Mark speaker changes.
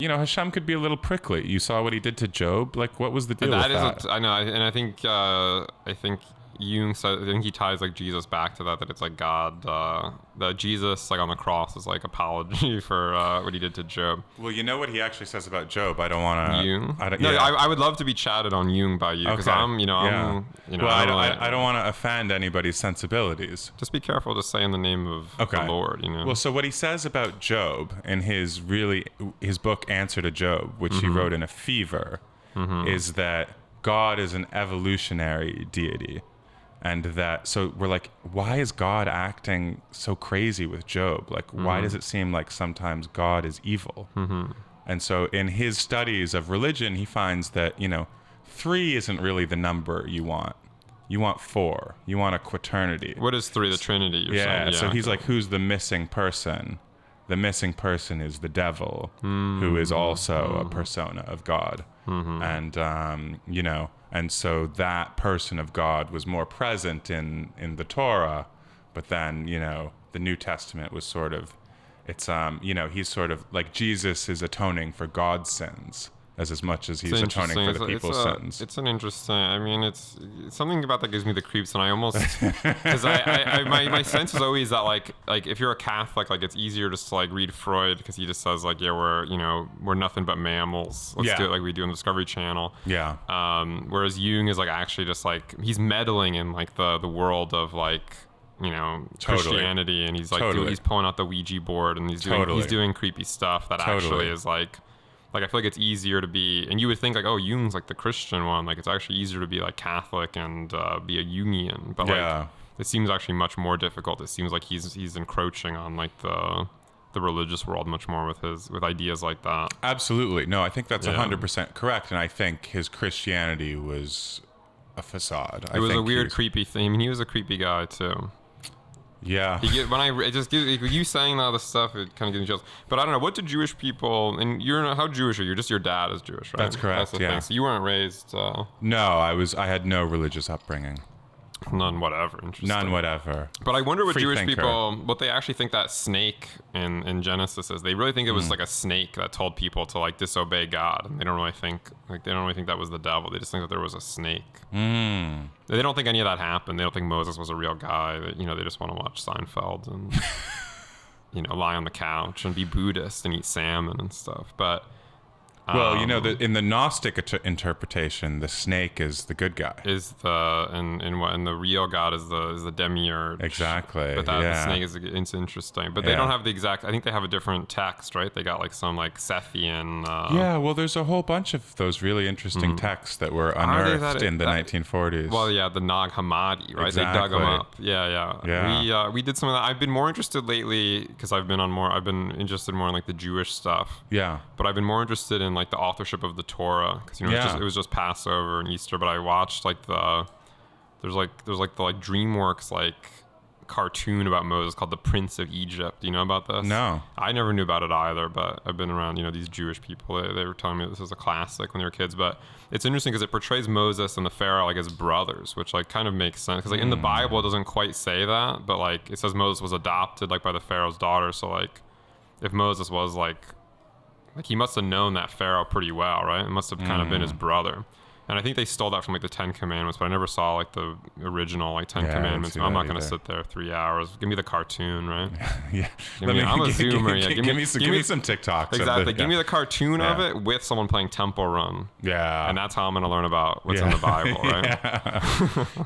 Speaker 1: Hashem could be a little prickly. You saw what he did to Job. Like, what was the deal with that?
Speaker 2: I know, and I think Jung said, I think he ties like Jesus back to that it's like God, that Jesus like on the cross is like apology for what he did to Job.
Speaker 1: Well, you know what he actually says about Job. I don't want to.
Speaker 2: Jung. I would love to be chatted on Jung by you because I
Speaker 1: don't want to offend anybody's sensibilities.
Speaker 2: Just be careful to say in the name of the Lord.
Speaker 1: Well, so what he says about Job in his book Answer to Job, which he wrote in a fever, is that God is an evolutionary deity. And so we're like, why is God acting so crazy with Job? Like, why does it seem like sometimes God is evil? And so in his studies of religion, he finds that, 3 isn't really the number you want. You want 4. You want a quaternity.
Speaker 2: What is 3? The Trinity, you're saying? Yeah,
Speaker 1: so he's like, who's the missing person? The missing person is the devil, who is also a persona of God. And, and so that person of God was more present in the Torah, but then, the New Testament was sort of, he's sort of like Jesus is atoning for God's sins as much as he's atoning for the people's sins.
Speaker 2: It's an interesting, it's something about that gives me the creeps, and I almost, because my sense is always that like if you're a Catholic, like it's easier just to like read Freud because he just says like, yeah, we're nothing but mammals. Let's do it like we do on the Discovery Channel.
Speaker 1: Yeah.
Speaker 2: Whereas Jung is like actually just like, he's meddling in like the world of like, Christianity, and he's like he's pulling out the Ouija board, and he's doing creepy stuff that actually is like I feel like it's easier to be, and you would think like, oh, Jung's like the Christian one, like it's actually easier to be like Catholic and be a Jungian, but like it seems actually much more difficult. It seems like he's encroaching on like the religious world much more with ideas like that.
Speaker 1: Absolutely. No, I think that's 100% correct, and I think his Christianity was a facade.
Speaker 2: It was a weird, creepy thing. I mean, he was a creepy guy too.
Speaker 1: Yeah.
Speaker 2: You saying all this stuff, it kind of gives me chills. But I don't know, what do Jewish people, and how Jewish are you? Just your dad is Jewish, right?
Speaker 1: That's correct.
Speaker 2: That's the thing. So you weren't raised.
Speaker 1: No, I had no religious upbringing.
Speaker 2: None whatever. Interesting.
Speaker 1: None whatever.
Speaker 2: But I wonder what Jewish people, what they actually think that snake in Genesis is. They really think it was like a snake that told people to like disobey God. And they don't really think that was the devil. They just think that there was a snake. They don't think any of that happened. They don't think Moses was a real guy. They just want to watch Seinfeld and lie on the couch and be Buddhist and eat salmon and stuff. But
Speaker 1: well, in the Gnostic interpretation, the snake is the good guy.
Speaker 2: And the real God is the demiurge.
Speaker 1: Exactly.
Speaker 2: But the snake it's interesting. But they don't have the exact. I think they have a different text, right? They got like some like Sethian.
Speaker 1: Well, there's a whole bunch of those really interesting texts that were unearthed in the 1940s.
Speaker 2: Well, yeah, the Nag Hammadi, right?
Speaker 1: Exactly.
Speaker 2: They dug them up. Yeah. We did some of that. I've been more interested lately because I've been interested more in like the Jewish stuff.
Speaker 1: Yeah.
Speaker 2: But I've been more interested in like the authorship of the Torah, because it was just Passover and Easter, but I watched like there's the DreamWorks like cartoon about Moses called The Prince of Egypt. Do you know about this?
Speaker 1: No.
Speaker 2: I never knew about it either, but I've been around these Jewish people. They were telling me this is a classic when they were kids. But it's interesting because it portrays Moses and the Pharaoh like as brothers, which like kind of makes sense, because like in the Bible it doesn't quite say that, but like it says Moses was adopted like by the Pharaoh's daughter. So like if Moses was like he must have known that Pharaoh pretty well, right? It must have kind of been his brother. And I think they stole that from like the 10 Commandments, but I never saw like the original like 10 Commandments. I'm not going to sit there 3 hours. Give me the cartoon, right? I'm a zoomer.
Speaker 1: Give me some TikToks.
Speaker 2: Exactly. Give me the cartoon of it with someone playing Temple Run.
Speaker 1: Yeah.
Speaker 2: And that's how I'm going to learn about what's in the Bible, right?